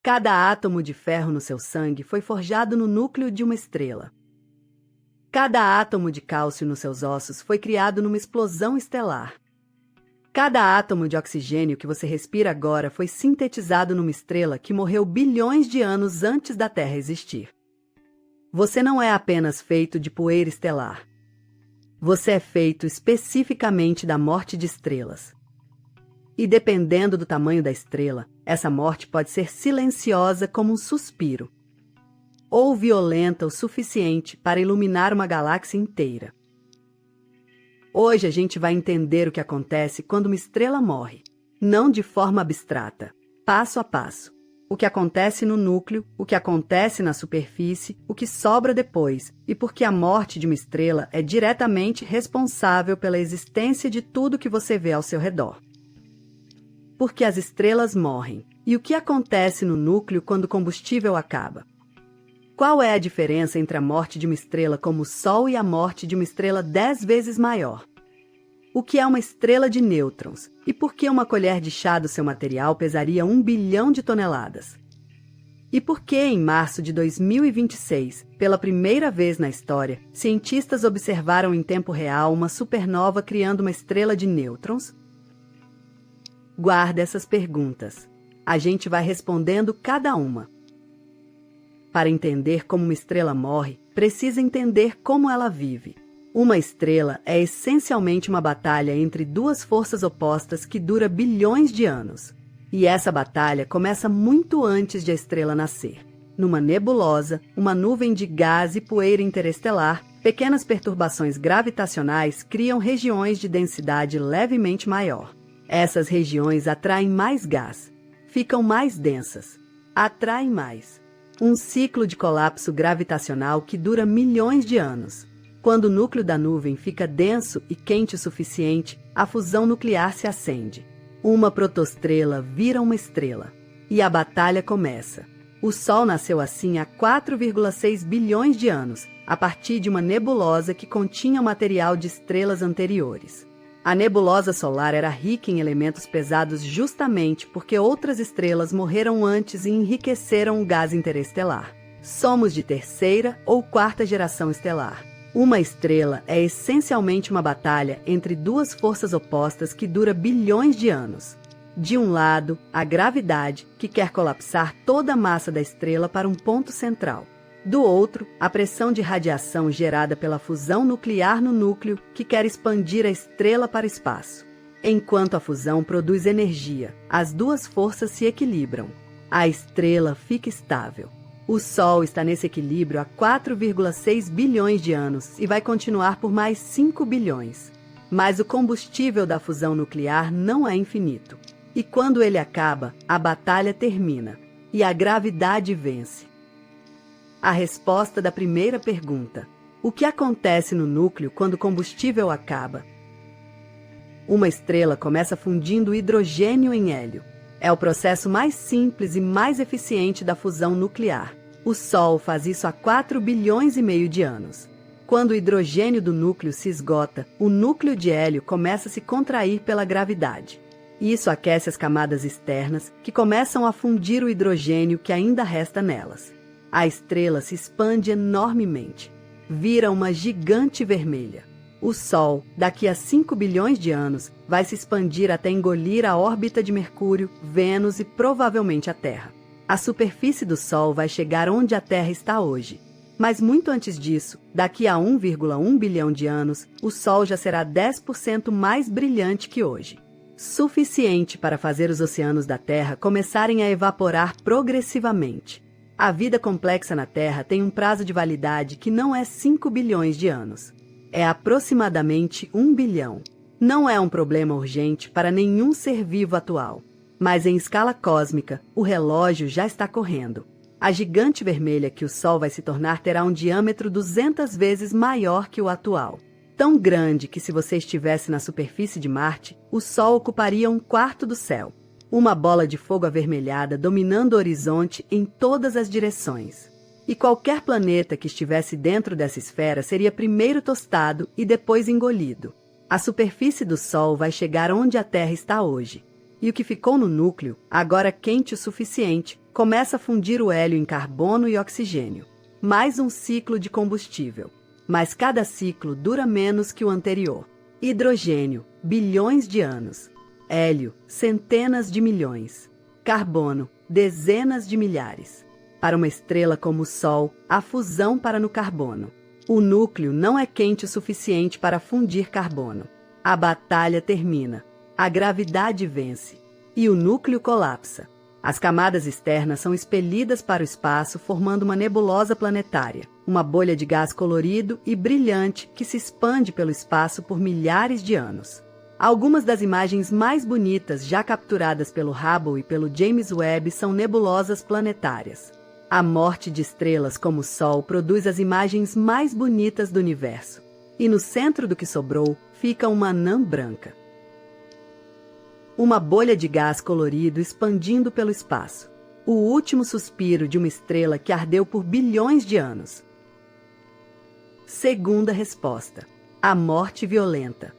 Cada átomo de ferro no seu sangue foi forjado no núcleo de uma estrela. Cada átomo de cálcio nos seus ossos foi criado numa explosão estelar. Cada átomo de oxigênio que você respira agora foi sintetizado numa estrela que morreu bilhões de anos antes da Terra existir. Você não é apenas feito de poeira estelar. Você é feito especificamente da morte de estrelas. E dependendo do tamanho da estrela, essa morte pode ser silenciosa como um suspiro, ou violenta o suficiente para iluminar uma galáxia inteira. Hoje a gente vai entender o que acontece quando uma estrela morre, não de forma abstrata, passo a passo. O que acontece no núcleo, o que acontece na superfície, o que sobra depois, e porque a morte de uma estrela é diretamente responsável pela existência de tudo que você vê ao seu redor. Porque as estrelas morrem, e o que acontece no núcleo quando o combustível acaba. Qual é a diferença entre a morte de uma estrela como o Sol e a morte de uma estrela 10 vezes maior? O que é uma estrela de nêutrons? E por que uma colher de chá do seu material pesaria 1 bilhão de toneladas? E por que, em março de 2026, pela primeira vez na história, cientistas observaram em tempo real uma supernova criando uma estrela de nêutrons? Guarda essas perguntas. A gente vai respondendo cada uma. Para entender como uma estrela morre, precisa entender como ela vive. Uma estrela é essencialmente uma batalha entre duas forças opostas que dura bilhões de anos. E essa batalha começa muito antes de a estrela nascer. Numa nebulosa, uma nuvem de gás e poeira interestelar, pequenas perturbações gravitacionais criam regiões de densidade levemente maior. Essas regiões atraem mais gás, ficam mais densas, atraem mais. Um ciclo de colapso gravitacional que dura milhões de anos. Quando o núcleo da nuvem fica denso e quente o suficiente, a fusão nuclear se acende. Uma protoestrela vira uma estrela. E a batalha começa. O Sol nasceu assim há 4,6 bilhões de anos, a partir de uma nebulosa que continha material de estrelas anteriores. A nebulosa solar era rica em elementos pesados justamente porque outras estrelas morreram antes e enriqueceram o gás interestelar. Somos de terceira ou quarta geração estelar. Uma estrela é essencialmente uma batalha entre duas forças opostas que dura bilhões de anos. De um lado, a gravidade, que quer colapsar toda a massa da estrela para um ponto central. Do outro, a pressão de radiação gerada pela fusão nuclear no núcleo, que quer expandir a estrela para o espaço. Enquanto a fusão produz energia, as duas forças se equilibram. A estrela fica estável. O Sol está nesse equilíbrio há 4,6 bilhões de anos e vai continuar por mais 5 bilhões. Mas o combustível da fusão nuclear não é infinito. E quando ele acaba, a batalha termina. E a gravidade vence. A resposta da primeira pergunta: o que acontece no núcleo quando o combustível acaba? Uma estrela começa fundindo hidrogênio em hélio. É o processo mais simples e mais eficiente da fusão nuclear. O Sol faz isso há 4 bilhões e meio de anos. Quando o hidrogênio do núcleo se esgota, o núcleo de hélio começa a se contrair pela gravidade. Isso aquece as camadas externas, que começam a fundir o hidrogênio que ainda resta nelas. A estrela se expande enormemente. Vira uma gigante vermelha. O Sol, daqui a 5 bilhões de anos, vai se expandir até engolir a órbita de Mercúrio, Vênus e provavelmente a Terra. A superfície do Sol vai chegar onde a Terra está hoje. Mas muito antes disso, daqui a 1,1 bilhão de anos, o Sol já será 10% mais brilhante que hoje. Suficiente para fazer os oceanos da Terra começarem a evaporar progressivamente. A vida complexa na Terra tem um prazo de validade que não é 5 bilhões de anos. É aproximadamente 1 bilhão. Não é um problema urgente para nenhum ser vivo atual. Mas em escala cósmica, o relógio já está correndo. A gigante vermelha que o Sol vai se tornar terá um diâmetro 200 vezes maior que o atual. Tão grande que, se você estivesse na superfície de Marte, o Sol ocuparia 1/4 do céu. Uma bola de fogo avermelhada dominando o horizonte em todas as direções. E qualquer planeta que estivesse dentro dessa esfera seria primeiro tostado e depois engolido. A superfície do Sol vai chegar onde a Terra está hoje. e o que ficou no núcleo, agora quente o suficiente, começa a fundir o hélio em carbono e oxigênio. Mais um ciclo de combustível. Mas cada ciclo dura menos que o anterior. Hidrogênio, bilhões de anos. Hélio, centenas de milhões. Carbono, dezenas de milhares. Para uma estrela como o Sol, a fusão para no carbono. O núcleo não é quente o suficiente para fundir carbono. A batalha termina. A gravidade vence. E o núcleo colapsa. As camadas externas são expelidas para o espaço, formando uma nebulosa planetária, uma bolha de gás colorido e brilhante que se expande pelo espaço por milhares de anos. Algumas das imagens mais bonitas já capturadas pelo Hubble e pelo James Webb são nebulosas planetárias. A morte de estrelas como o Sol produz as imagens mais bonitas do universo. E no centro do que sobrou fica uma anã branca. Uma bolha de gás colorido expandindo pelo espaço. O último suspiro de uma estrela que ardeu por bilhões de anos. Segunda resposta: a morte violenta.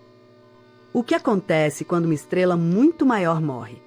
O que acontece quando uma estrela muito maior morre?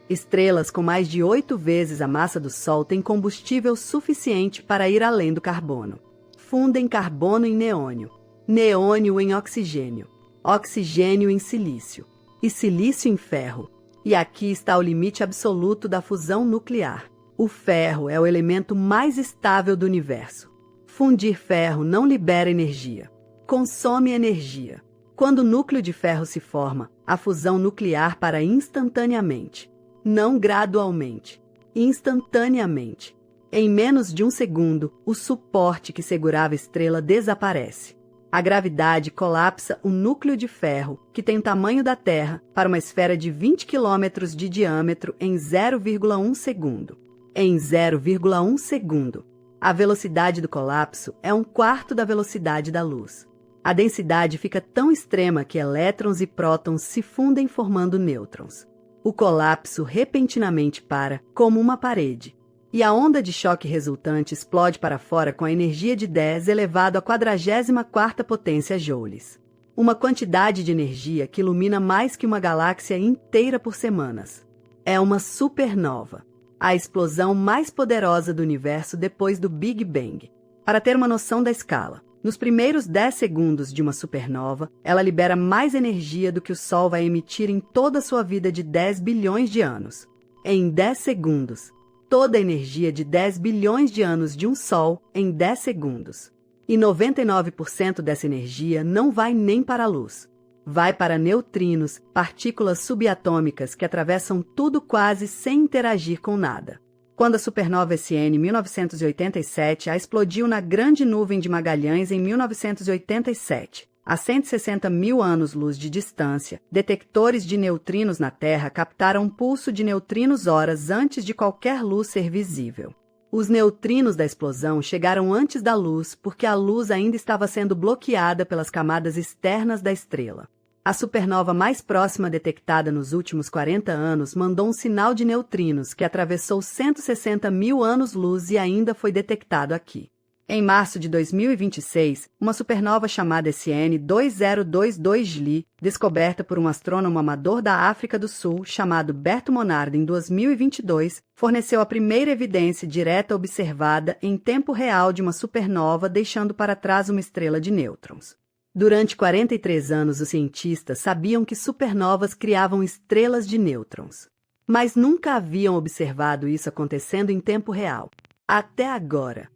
Estrelas com mais de 8 vezes a massa do Sol têm combustível suficiente para ir além do carbono. Fundem carbono em neônio, neônio em oxigênio, oxigênio em silício e silício em ferro. E aqui está o limite absoluto da fusão nuclear. O ferro é o elemento mais estável do universo. Fundir ferro não libera energia, consome energia. Quando o núcleo de ferro se forma, a fusão nuclear para instantaneamente, não gradualmente, instantaneamente. Em menos de um segundo, o suporte que segurava a estrela desaparece. A gravidade colapsa o núcleo de ferro, que tem o tamanho da Terra, para uma esfera de 20 km de diâmetro em 0,1 segundo. Em 0,1 segundo. A velocidade do colapso é 1/4 da velocidade da luz. A densidade fica tão extrema que elétrons e prótons se fundem formando nêutrons. O colapso repentinamente para, como uma parede. E a onda de choque resultante explode para fora com a energia de 10 elevado à 44ª potência joules. Uma quantidade de energia que ilumina mais que uma galáxia inteira por semanas. É uma supernova, a explosão mais poderosa do universo depois do Big Bang. Para ter uma noção da escala, nos primeiros 10 segundos de uma supernova, ela libera mais energia do que o Sol vai emitir em toda a sua vida de 10 bilhões de anos. Em 10 segundos. Toda a energia de 10 bilhões de anos de um Sol em 10 segundos. E 99% dessa energia não vai nem para a luz. Vai para neutrinos, partículas subatômicas que atravessam tudo quase sem interagir com nada. Quando a supernova SN 1987 a explodiu na Grande Nuvem de Magalhães em 1987, a 160 mil anos-luz de distância, detectores de neutrinos na Terra captaram um pulso de neutrinos horas antes de qualquer luz ser visível. Os neutrinos da explosão chegaram antes da luz porque a luz ainda estava sendo bloqueada pelas camadas externas da estrela. A supernova mais próxima detectada nos últimos 40 anos mandou um sinal de neutrinos que atravessou 160 mil anos-luz e ainda foi detectado aqui. Em março de 2026, uma supernova chamada SN 2022Li, descoberta por um astrônomo amador da África do Sul chamado Berto Monard em 2022, forneceu a primeira evidência direta observada em tempo real de uma supernova deixando para trás uma estrela de nêutrons. Durante 43 anos, os cientistas sabiam que supernovas criavam estrelas de nêutrons, mas nunca haviam observado isso acontecendo em tempo real. Até agora.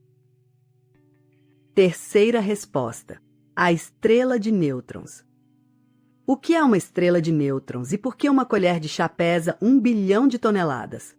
Terceira resposta: a estrela de nêutrons. O que é uma estrela de nêutrons e por que uma colher de chá pesa 1 bilhão de toneladas?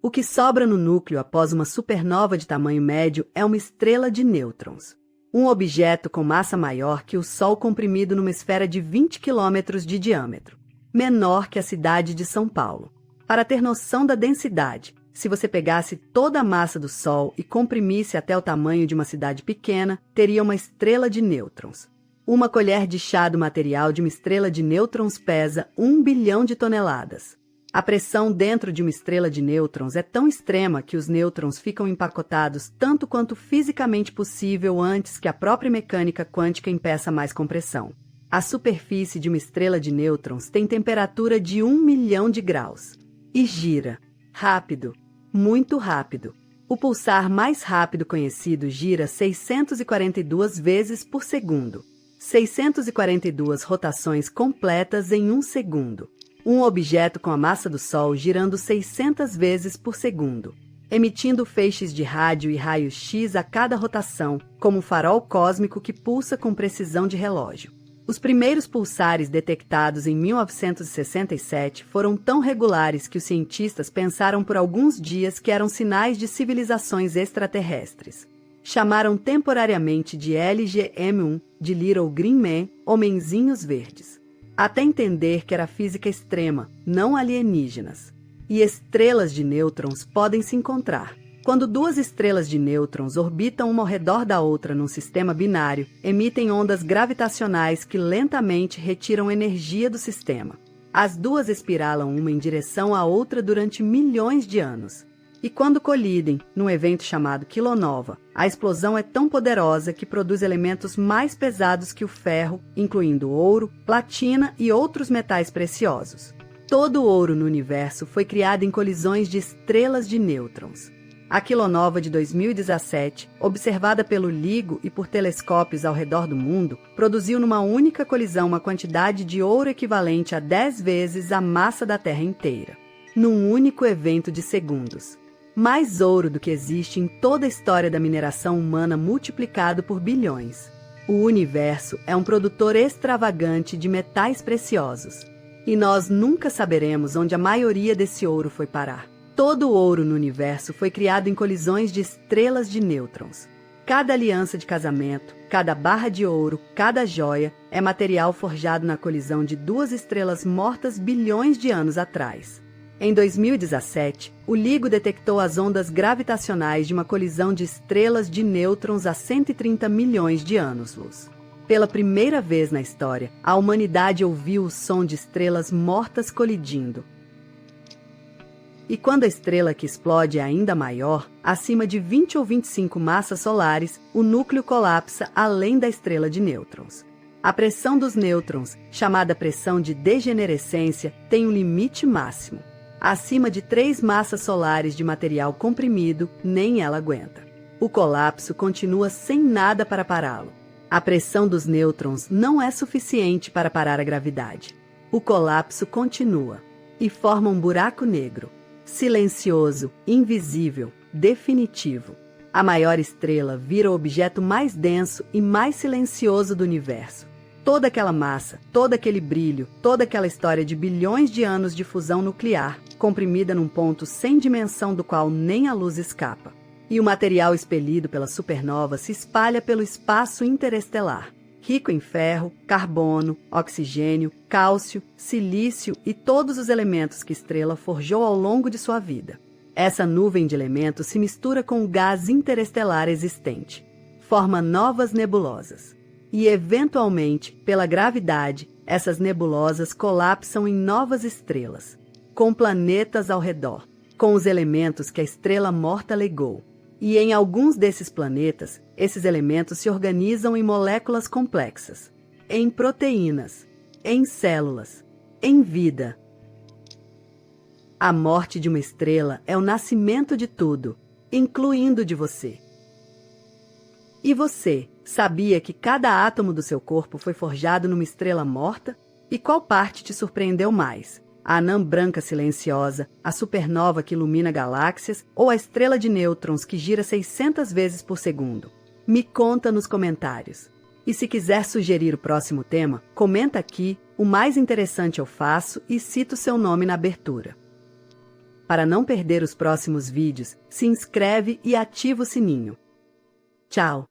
O que sobra no núcleo após uma supernova de tamanho médio é uma estrela de nêutrons. Um objeto com massa maior que o Sol comprimido numa esfera de 20 km de diâmetro, menor que a cidade de São Paulo. Para ter noção da densidade, se você pegasse toda a massa do Sol e comprimisse até o tamanho de uma cidade pequena, teria uma estrela de nêutrons. Uma colher de chá do material de uma estrela de nêutrons pesa 1 bilhão de toneladas. A pressão dentro de uma estrela de nêutrons é tão extrema que os nêutrons ficam empacotados tanto quanto fisicamente possível antes que a própria mecânica quântica impeça mais compressão. A superfície de uma estrela de nêutrons tem temperatura de 1 milhão de graus e gira rápido, muito rápido. O pulsar mais rápido conhecido gira 642 vezes por segundo. 642 rotações completas em 1 segundo. Um objeto com a massa do Sol girando 600 vezes por segundo, emitindo feixes de rádio e raios-x a cada rotação, como um farol cósmico que pulsa com precisão de relógio. Os primeiros pulsares detectados em 1967 foram tão regulares que os cientistas pensaram por alguns dias que eram sinais de civilizações extraterrestres. Chamaram temporariamente de LGM-1, de Little Green Men, Homenzinhos Verdes, até entender que era física extrema, não alienígenas. E estrelas de nêutrons podem se encontrar. Quando duas estrelas de nêutrons orbitam uma ao redor da outra num sistema binário, emitem ondas gravitacionais que lentamente retiram energia do sistema. As duas espiralam uma em direção à outra durante milhões de anos. E quando colidem, num evento chamado quilonova, a explosão é tão poderosa que produz elementos mais pesados que o ferro, incluindo ouro, platina e outros metais preciosos. Todo o ouro no universo foi criado em colisões de estrelas de nêutrons. A quilonova de 2017, observada pelo LIGO e por telescópios ao redor do mundo, produziu numa única colisão uma quantidade de ouro equivalente a 10 vezes a massa da Terra inteira, num único evento de segundos. Mais ouro do que existe em toda a história da mineração humana multiplicado por bilhões. O universo é um produtor extravagante de metais preciosos. E nós nunca saberemos onde a maioria desse ouro foi parar. Todo o ouro no universo foi criado em colisões de estrelas de nêutrons. Cada aliança de casamento, cada barra de ouro, cada joia é material forjado na colisão de duas estrelas mortas bilhões de anos atrás. Em 2017, o LIGO detectou as ondas gravitacionais de uma colisão de estrelas de nêutrons a 130 milhões de anos-luz. Pela primeira vez na história, a humanidade ouviu o som de estrelas mortas colidindo. E quando a estrela que explode é ainda maior, acima de 20 ou 25 massas solares, o núcleo colapsa além da estrela de nêutrons. A pressão dos nêutrons, chamada pressão de degenerescência, tem um limite máximo. Acima de 3 massas solares de material comprimido, nem ela aguenta. O colapso continua sem nada para pará-lo. A pressão dos nêutrons não é suficiente para parar a gravidade. O colapso continua e forma um buraco negro, silencioso, invisível, definitivo. A maior estrela vira o objeto mais denso e mais silencioso do universo. Toda aquela massa, todo aquele brilho, toda aquela história de bilhões de anos de fusão nuclear, comprimida num ponto sem dimensão do qual nem a luz escapa. E o material expelido pela supernova se espalha pelo espaço interestelar, rico em ferro, carbono, oxigênio, cálcio, silício e todos os elementos que a estrela forjou ao longo de sua vida. Essa nuvem de elementos se mistura com o gás interestelar existente, forma novas nebulosas. E, eventualmente, pela gravidade, essas nebulosas colapsam em novas estrelas, com planetas ao redor, com os elementos que a estrela morta legou. E em alguns desses planetas, esses elementos se organizam em moléculas complexas, em proteínas, em células, em vida. A morte de uma estrela é o nascimento de tudo, incluindo de você. E você, sabia que cada átomo do seu corpo foi forjado numa estrela morta? E qual parte te surpreendeu mais? A anã branca silenciosa, a supernova que ilumina galáxias ou a estrela de nêutrons que gira 600 vezes por segundo? Me conta nos comentários. E se quiser sugerir o próximo tema, comenta aqui, o mais interessante eu faço e cito seu nome na abertura. Para não perder os próximos vídeos, se inscreve e ativa o sininho. Tchau!